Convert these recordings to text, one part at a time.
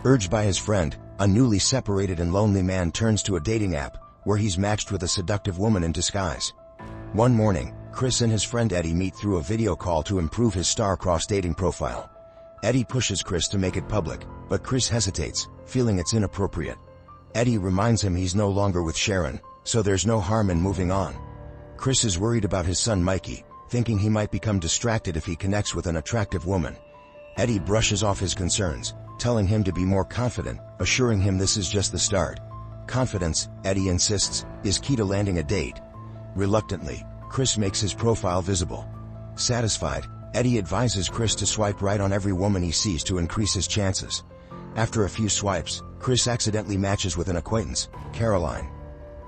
Urged by his friend, a newly separated and lonely man turns to a dating app, where he's matched with a seductive woman in disguise. One morning, Chris and his friend Eddie meet through a video call to improve his star-crossed dating profile. Eddie pushes Chris to make it public, but Chris hesitates, feeling it's inappropriate. Eddie reminds him he's no longer with Sharon, so there's no harm in moving on. Chris is worried about his son Mikey, thinking he might become distracted if he connects with an attractive woman. Eddie brushes off his concerns, telling him to be more confident, assuring him this is just the start. Confidence, Eddie insists, is key to landing a date. Reluctantly, Chris makes his profile visible. Satisfied, Eddie advises Chris to swipe right on every woman he sees to increase his chances. After a few swipes, Chris accidentally matches with an acquaintance, Caroline.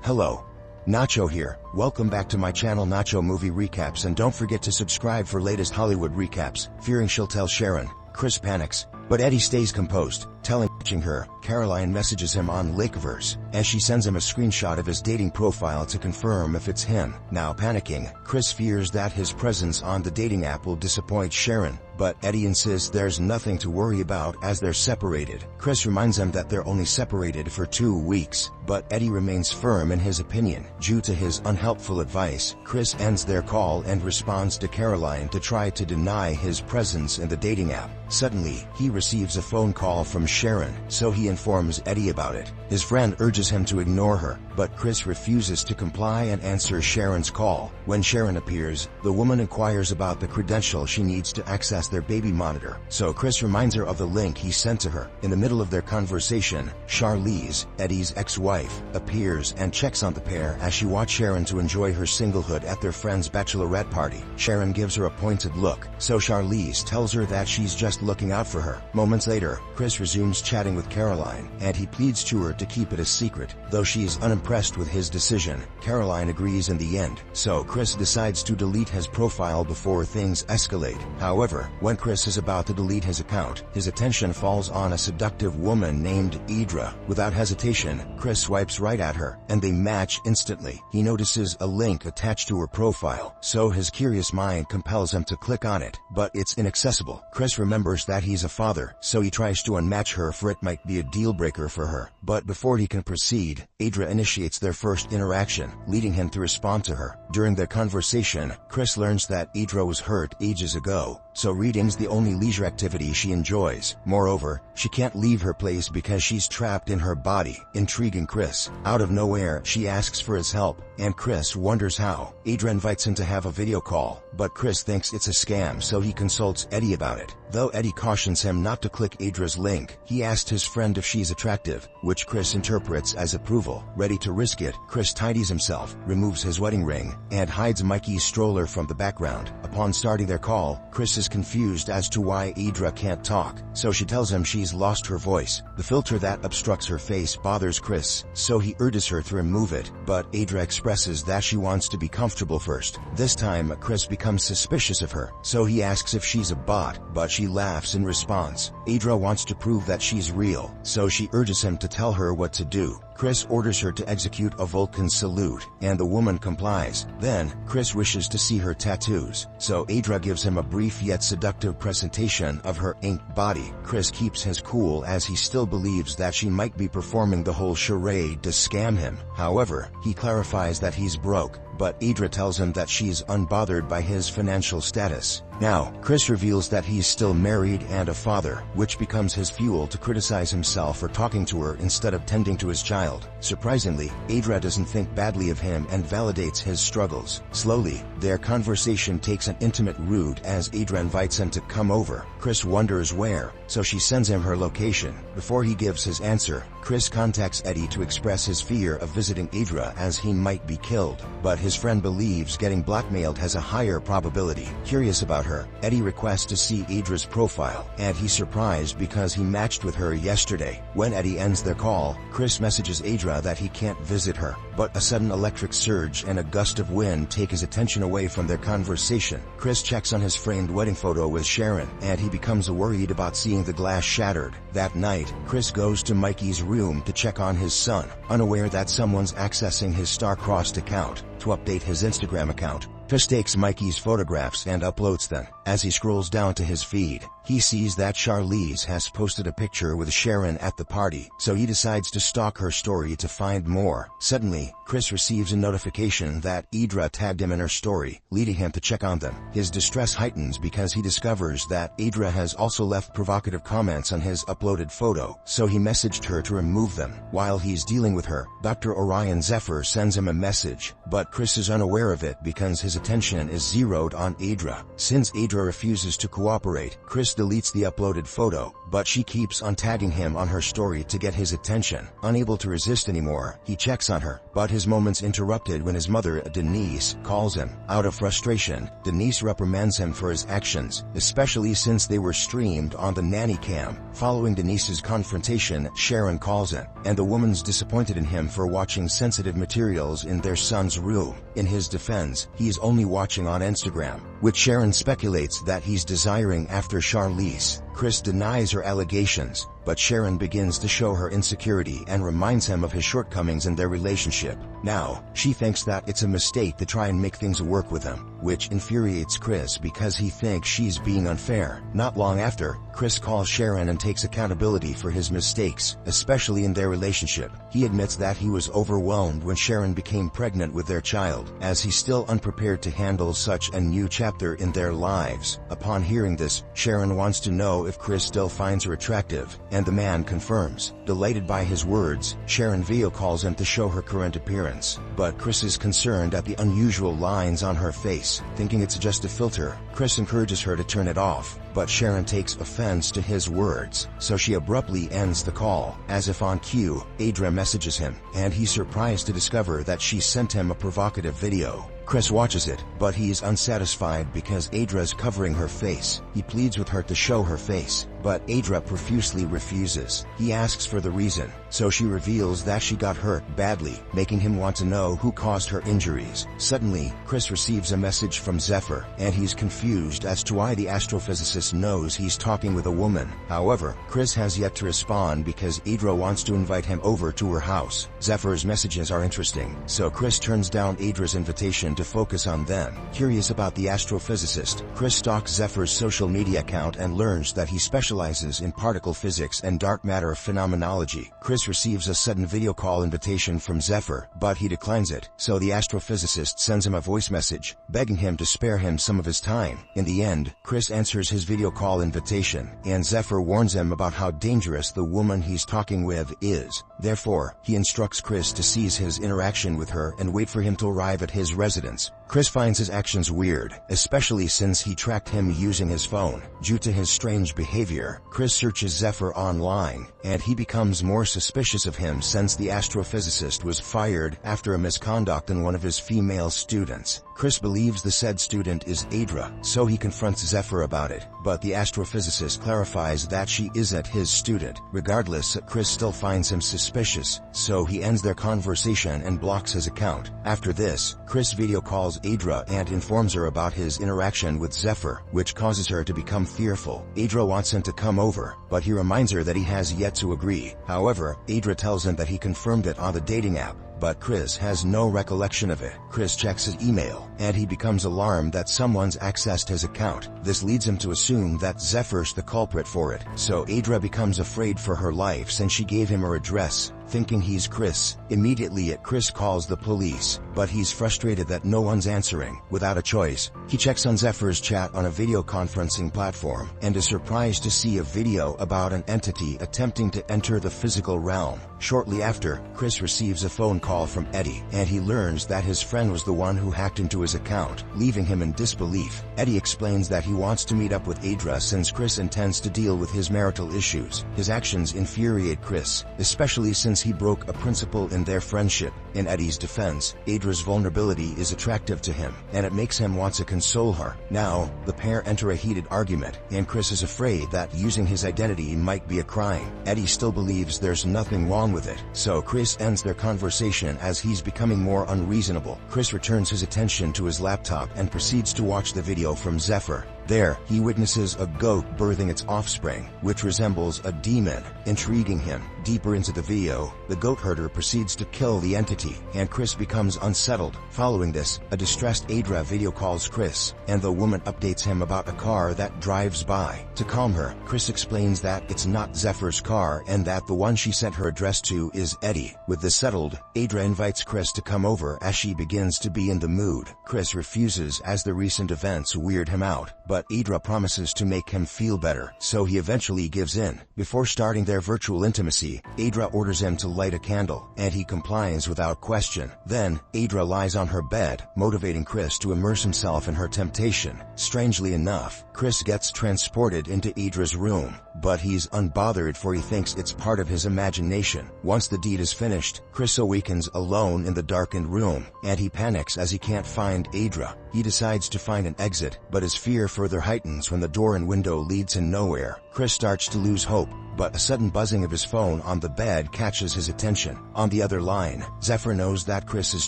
"Hello. Nacho here, welcome back to my channel Nacho Movie Recaps, and don't forget to subscribe for latest Hollywood recaps." Fearing she'll tell Sharon, Chris panics, but Eddie stays composed, telling her. Caroline messages him on Lakeverse, as she sends him a screenshot of his dating profile to confirm if it's him. Now panicking, Chris fears that his presence on the dating app will disappoint Sharon, but Eddie insists there's nothing to worry about as they're separated. Chris reminds him that they're only separated for 2 weeks, but Eddie remains firm in his opinion. Due to his unhelpful advice, Chris ends their call and responds to Caroline to try to deny his presence in the dating app. Suddenly, he receives a phone call from Sharon, so he informs Eddie about it. His friend urges him to ignore her, but Chris refuses to comply and answers Sharon's call. When Sharon appears, the woman inquires about the credential she needs to access their baby monitor, so Chris reminds her of the link he sent to her. In the middle of their conversation, Charlize, Eddie's ex-wife, appears and checks on the pair as she watches Sharon to enjoy her singlehood at their friend's bachelorette party. Sharon gives her a pointed look, so Charlize tells her that she's just looking out for her. Moments later, Chris resumes chatting with Caroline, and he pleads to her to keep it a secret. Though she's unimpressed with his decision, Caroline agrees in the end, so Chris decides to delete his profile before things escalate. However, when Chris is about to delete his account, his attention falls on a seductive woman named Idra. Without hesitation, Chris swipes right at her, and they match instantly. He notices a link attached to her profile, so his curious mind compels him to click on it, but it's inaccessible. Chris remembers that he's a father, so he tries to unmatch her, for it might be a deal-breaker for her. But before he can proceed, Idra initiates their first interaction, leading him to respond to her. During their conversation, Chris learns that Idra was hurt ages ago, so reading's the only leisure activity she enjoys. Moreover, she can't leave her place because she's trapped in her body. Intriguing Chris. Out of nowhere, she asks for his help, and Chris wonders how. Idra invites him to have a video call, but Chris thinks it's a scam, so he consults Eddie about it. Though Eddie cautions him not to click Idra's link, he asks his friend if she's attractive, which Chris interprets as approval. Ready to risk it, Chris tidies himself, removes his wedding ring, and hides Mikey's stroller from the background. Upon starting their call, Chris is confused as to why Idra can't talk, so she tells him she's lost her voice. The filter that obstructs her face bothers Chris, so he urges her to remove it, but Idra expresses that she wants to be comfortable first. This time, Chris becomes suspicious of her, so he asks if she's a bot, but she laughs in response. Idra wants to prove that she's real, so she urges him to tell her what to do. Chris orders her to execute a Vulcan salute, and the woman complies. Then, Chris wishes to see her tattoos, so Idra gives him a brief yet seductive presentation of her inked body. Chris keeps his cool as he still believes that she might be performing the whole charade to scam him. However, he clarifies that he's broke, but Idra tells him that she's unbothered by his financial status. Now, Chris reveals that he's still married and a father, which becomes his fuel to criticize himself for talking to her instead of tending to his child. Surprisingly, Idra doesn't think badly of him and validates his struggles. Slowly, their conversation takes an intimate route as Idra invites him to come over. Chris wonders where, so she sends him her location. Before he gives his answer, Chris contacts Eddie to express his fear of visiting Idra as he might be killed, but his friend believes getting blackmailed has a higher probability. Curious about her, Eddie requests to see Idra's profile, and he's surprised because he matched with her yesterday. When Eddie ends their call, Chris messages Idra that he can't visit her, but a sudden electric surge and a gust of wind take his attention away from their conversation. Chris checks on his framed wedding photo with Sharon, and he becomes worried about seeing the glass shattered. That night, Chris goes to Mikey's room to check on his son, unaware that someone's accessing his star-crossed account. To update his Instagram account, Chris takes Mikey's photographs and uploads them. As he scrolls down to his feed, he sees that Charlize has posted a picture with Sharon at the party, so he decides to stalk her story to find more. Suddenly, Chris receives a notification that Idra tagged him in her story, leading him to check on them. His distress heightens because he discovers that Idra has also left provocative comments on his uploaded photo, so he messaged her to remove them. While he's dealing with her, Dr. Orion Zephyr sends him a message, but Chris is unaware of it because his attention is zeroed on Idra. Since Idra refuses to cooperate, Chris deletes the uploaded photo, but she keeps on tagging him on her story to get his attention. Unable to resist anymore, he checks on her, but his moment's interrupted when his mother, Denise, calls him. Out of frustration, Denise reprimands him for his actions, especially since they were streamed on the nanny cam. Following Denise's confrontation, Sharon calls him, and the woman's disappointed in him for watching sensitive materials in their son's room. In his defense, he's only watching on Instagram, which Sharon speculates that he's desiring after Charlize. Chris denies her allegations, but Sharon begins to show her insecurity and reminds him of his shortcomings in their relationship. Now, she thinks that it's a mistake to try and make things work with him, which infuriates Chris because he thinks she's being unfair. Not long after, Chris calls Sharon and takes accountability for his mistakes, especially in their relationship. He admits that he was overwhelmed when Sharon became pregnant with their child, as he's still unprepared to handle such a new chapter in their lives. Upon hearing this, Sharon wants to know if Chris still finds her attractive, and the man confirms. Delighted by his words, Sharon video calls him to show her current appearance, but Chris is concerned at the unusual lines on her face. Thinking it's just a filter, Chris encourages her to turn it off, but Sharon takes offense to his words, so she abruptly ends the call. As if on cue, Idra messages him, and he's surprised to discover that she sent him a provocative video. Chris watches it, but he's unsatisfied because Idra's covering her face. He pleads with her to show her face, but Idra profusely refuses. He asks for the reason, so she reveals that she got hurt badly, making him want to know who caused her injuries. Suddenly, Chris receives a message from Zephyr, and he's confused as to why the astrophysicist knows he's talking with a woman. However, Chris has yet to respond because Idra wants to invite him over to her house. Zephyr's messages are interesting, so Chris turns down Idra's invitation to focus on them. Curious about the astrophysicist, Chris stalks Zephyr's social media account and learns that he specializes in particle physics and dark matter phenomenology. Chris receives a sudden video call invitation from Zephyr, but he declines it, so the astrophysicist sends him a voice message, begging him to spare him some of his time. In the end, Chris answers his video call invitation, and Zephyr warns him about how dangerous the woman he's talking with is. Therefore, he instructs Chris to seize his interaction with her and wait for him to arrive at his residence. Chris finds his actions weird, especially since he tracked him using his phone. Due to his strange behavior, Chris searches Zephyr online, and he becomes more suspicious of him since the astrophysicist was fired after a misconduct in one of his female students. Chris believes the said student is Idra, so he confronts Zephyr about it, but the astrophysicist clarifies that she isn't his student. Regardless, Chris still finds him suspicious, so he ends their conversation and blocks his account. After this, Chris video calls Idra and informs her about his interaction with Zephyr, which causes her to become fearful. Idra wants him to come over, but he reminds her that he has yet to agree. However, Idra tells him that he confirmed it on the dating app, but Chris has no recollection of it. Chris checks his email, and he becomes alarmed that someone's accessed his account. This leads him to assume that Zephyr's the culprit for it, so Idra becomes afraid for her life since she gave him her address. Thinking he's Chris, immediately Chris calls the police, but he's frustrated that no one's answering. Without a choice, he checks on Zephyr's chat on a video conferencing platform, and is surprised to see a video about an entity attempting to enter the physical realm. Shortly after, Chris receives a phone call from Eddie, and he learns that his friend was the one who hacked into his account, leaving him in disbelief. Eddie explains that he wants to meet up with Idra since Chris intends to deal with his marital issues. His actions infuriate Chris, especially since he broke a principle in their friendship. In Eddie's defense, Idra's vulnerability is attractive to him, and it makes him want to console her. Now, the pair enter a heated argument, and Chris is afraid that using his identity might be a crime. Eddie still believes there's nothing wrong with it, so Chris ends their conversation as he's becoming more unreasonable. Chris returns his attention to his laptop and proceeds to watch the video from Zephyr. There, he witnesses a goat birthing its offspring, which resembles a demon. Intriguing him deeper into the video, the goat herder proceeds to kill the entity, and Chris becomes unsettled. Following this, a distressed Adra video calls Chris, and the woman updates him about a car that drives by. To calm her, Chris explains that it's not Zephyr's car and that the one she sent her address to is Eddie. With this settled, Adra invites Chris to come over as she begins to be in the mood. Chris refuses as the recent events weird him out, but Adra promises to make him feel better, so he eventually gives in. Before starting their virtual intimacy, Adra orders him to light a candle, and he complies without question. Then, Adra lies on her bed, motivating Chris to immerse himself in her temptation. Strangely enough, Chris gets transported into Adra's room, but he's unbothered for he thinks it's part of his imagination. Once the deed is finished, Chris awakens alone in the darkened room, and he panics as he can't find Adra. He decides to find an exit, but his fear further heightens when the door and window leads him nowhere. Chris starts to lose hope, but a sudden buzzing of his phone on the bed catches his attention. On the other line, Zephyr knows that Chris is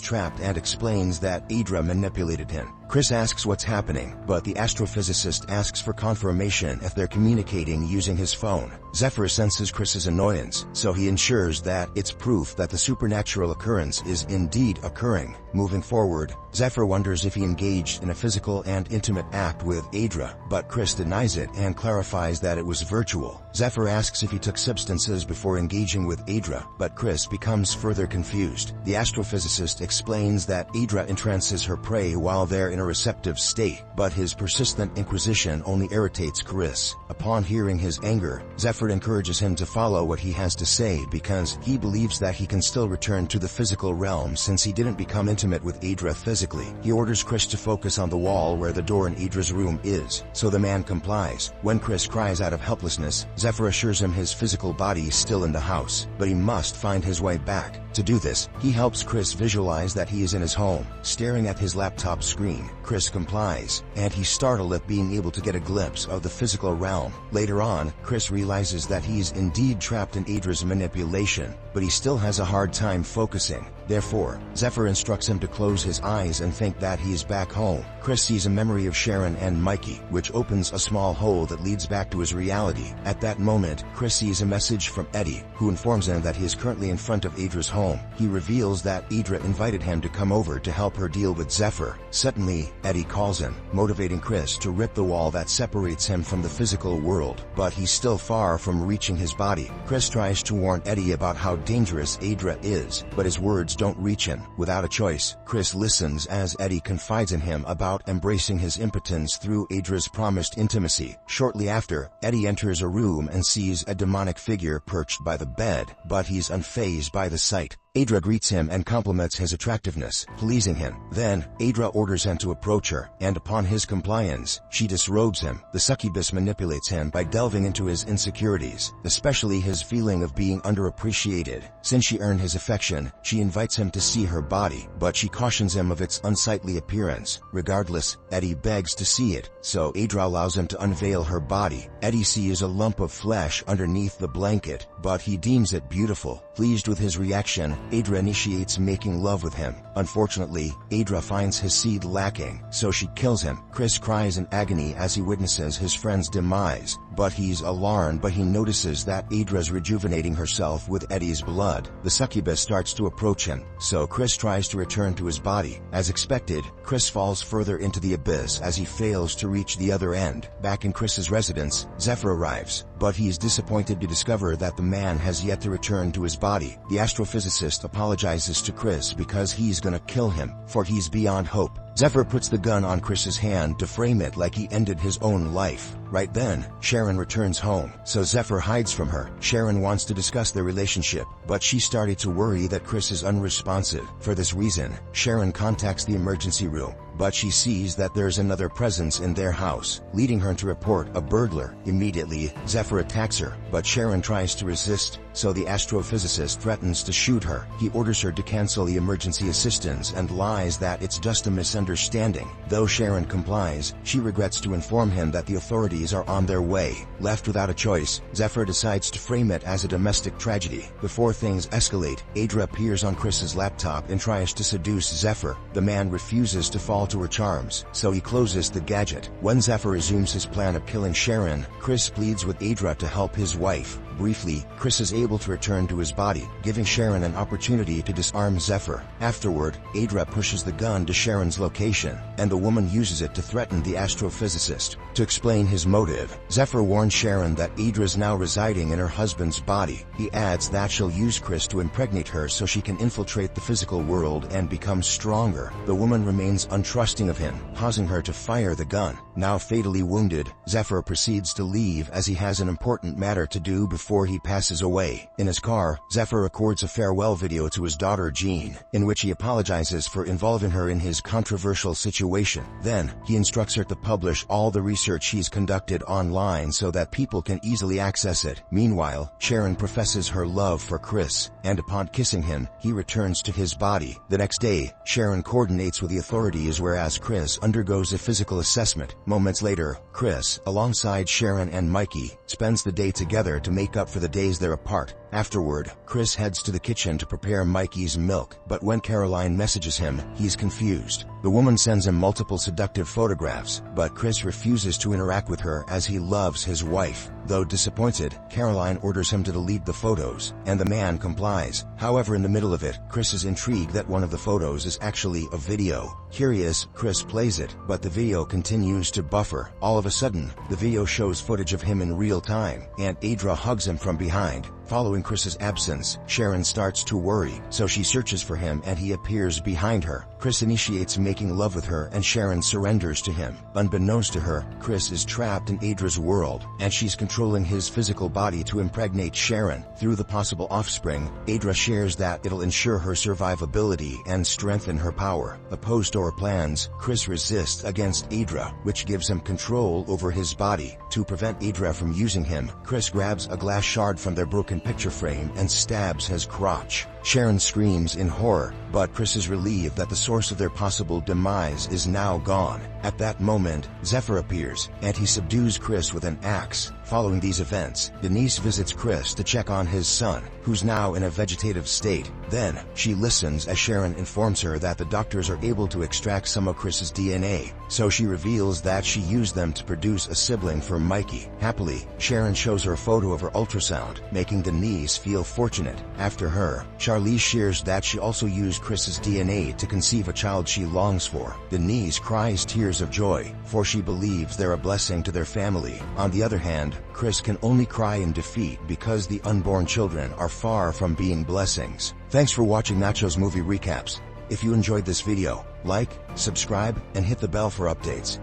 trapped and explains that Adra manipulated him. Chris asks what's happening, but the astrophysicist asks for confirmation if they're communicating using his phone. Zephyr senses Chris's annoyance, so he ensures that it's proof that the supernatural occurrence is indeed occurring. Moving forward, Zephyr wonders if he engaged in a physical and intimate act with Adra, but Chris denies it and clarifies that it was virtual. Zephyr asks if he took substances before engaging with Adra, but Chris becomes further confused. The astrophysicist explains that Adra entrances her prey while they're in a receptive state, but his persistent inquisition only irritates Chris. Upon hearing his anger, Zephyr encourages him to follow what he has to say because he believes that he can still return to the physical realm since he didn't become intimate with Adra physically. He orders Chris to focus on the wall where the door in Adra's room is, so the man complies. When Chris cries out of helplessness, Zephyr assures him his physical body is still in the house, but he must find his way back. To do this, he helps Chris visualize that he is in his home. Staring at his laptop screen, Chris complies, and he's startled at being able to get a glimpse of the physical realm. Later on, Chris realizes that he's indeed trapped in Adra's manipulation, but he still has a hard time focusing. Therefore, Zephyr instructs him to close his eyes and think that he is back home. Chris sees a memory of Sharon and Mikey, which opens a small hole that leads back to his reality. At that moment, Chris sees a message from Eddie, who informs him that he is currently in front of Adra's home. He reveals that Adra invited him to come over to help her deal with Zephyr. Suddenly, Eddie calls him, motivating Chris to rip the wall that separates him from the physical world, but he's still far from reaching his body. Chris tries to warn Eddie about how dangerous Adra is, but his words don't reach him. Without a choice, Chris listens as Eddie confides in him about embracing his impotence through Adra's promised intimacy. Shortly after, Eddie enters a room and sees a demonic figure perched by the bed, but he's unfazed by the sight. Adra greets him and compliments his attractiveness, pleasing him. Then, Adra orders him to approach her, and upon his compliance, she disrobes him. The succubus manipulates him by delving into his insecurities, especially his feeling of being underappreciated. Since she earned his affection, she invites him to see her body, but she cautions him of its unsightly appearance. Regardless, Eddie begs to see it, so Adra allows him to unveil her body. Eddie sees a lump of flesh underneath the blanket, but he deems it beautiful. Pleased with his reaction, Adra initiates making love with him. Unfortunately, Adra finds his seed lacking, so she kills him. Chris cries in agony as he witnesses his friend's demise, but he's alarmed but he notices that Adra's rejuvenating herself with Eddie's blood. The succubus starts to approach him, so Chris tries to return to his body. As expected, Chris falls further into the abyss as he fails to reach the other end. Back in Chris's residence, Zephyr arrives, but he's disappointed to discover that the man has yet to return to his body. The astrophysicist apologizes to Chris because he's gonna kill him, for he's beyond hope. Zephyr puts the gun on Chris's hand to frame it like he ended his own life. Right then, Sharon returns home, so Zephyr hides from her. Sharon wants to discuss their relationship, but she started to worry that Chris is unresponsive. For this reason, Sharon contacts the emergency room, but she sees that there's another presence in their house, leading her to report a burglar. Immediately, Zephyr attacks her, but Sharon tries to resist, so the astrophysicist threatens to shoot her. He orders her to cancel the emergency assistance and lies that it's just a misunderstanding. Though Sharon complies, she regrets to inform him that the authorities are on their way. Left without a choice, Zephyr decides to frame it as a domestic tragedy. Before things escalate, Adra appears on Chris's laptop and tries to seduce Zephyr. The man refuses to fall to her charms, so he closes the gadget. When Zephyr resumes his plan of killing Sharon, Chris pleads with Adra to help his wife. Briefly, Chris is able to return to his body, giving Sharon an opportunity to disarm Zephyr. Afterward, Adra pushes the gun to Sharon's location, and the woman uses it to threaten the astrophysicist. To explain his motive, Zephyr warns Sharon that Adra is now residing in her husband's body. He adds that she'll use Chris to impregnate her so she can infiltrate the physical world and become stronger. The woman remains untrusting of him, causing her to fire the gun. Now fatally wounded, Zephyr proceeds to leave as he has an important matter to do before he passes away. In his car, Zephyr records a farewell video to his daughter Jean, in which he apologizes for involving her in his controversial situation. Then, he instructs her to publish all the research he's conducted online so that people can easily access it. Meanwhile, Sharon professes her love for Chris, and upon kissing him, he returns to his body. The next day, Sharon coordinates with the authorities whereas Chris undergoes a physical assessment. Moments later, Chris, alongside Sharon and Mikey, spends the day together to make up for the days they're apart. Afterward, Chris heads to the kitchen to prepare Mikey's milk, but when Caroline messages him, he's confused. The woman sends him multiple seductive photographs, but Chris refuses to interact with her as he loves his wife. Though disappointed, Caroline orders him to delete the photos, and the man complies. However, in the middle of it, Chris is intrigued that one of the photos is actually a video. Curious, Chris plays it, but the video continues to buffer. All of a sudden, the video shows footage of him in real time, and Adra hugs him from behind. Following Chris's absence, Sharon starts to worry, so she searches for him and he appears behind her. Chris initiates making love with her and Sharon surrenders to him. Unbeknownst to her, Chris is trapped in Adra's world, and she's controlling his physical body to impregnate Sharon. Through the possible offspring, Adra shares that it'll ensure her survivability and strengthen her power. Opposed to her plans, Chris resists against Adra, which gives him control over his body. To prevent Adra from using him, Chris grabs a glass shard from their broken picture frame and stabs his crotch. Sharon screams in horror, but Chris is relieved that the source of their possible demise is now gone. At that moment, Zephyr appears, and he subdues Chris with an axe. Following these events, Denise visits Chris to check on his son, who's now in a vegetative state. Then, she listens as Sharon informs her that the doctors are able to extract some of Chris's DNA, so she reveals that she used them to produce a sibling for Mikey. Happily, Sharon shows her a photo of her ultrasound, making Denise feel fortunate. After her, Charlize shares that she also used Chris's DNA to conceive a child she longs for. Denise cries tears of joy, for she believes they're a blessing to their family. On the other hand, Chris can only cry in defeat because the unborn children are far from being blessings. Thanks for watching Nacho's Movie Recaps. If you enjoyed this video, like, subscribe, and hit the bell for updates.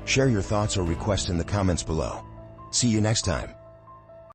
Share your thoughts or requests in the comments below. See you next time.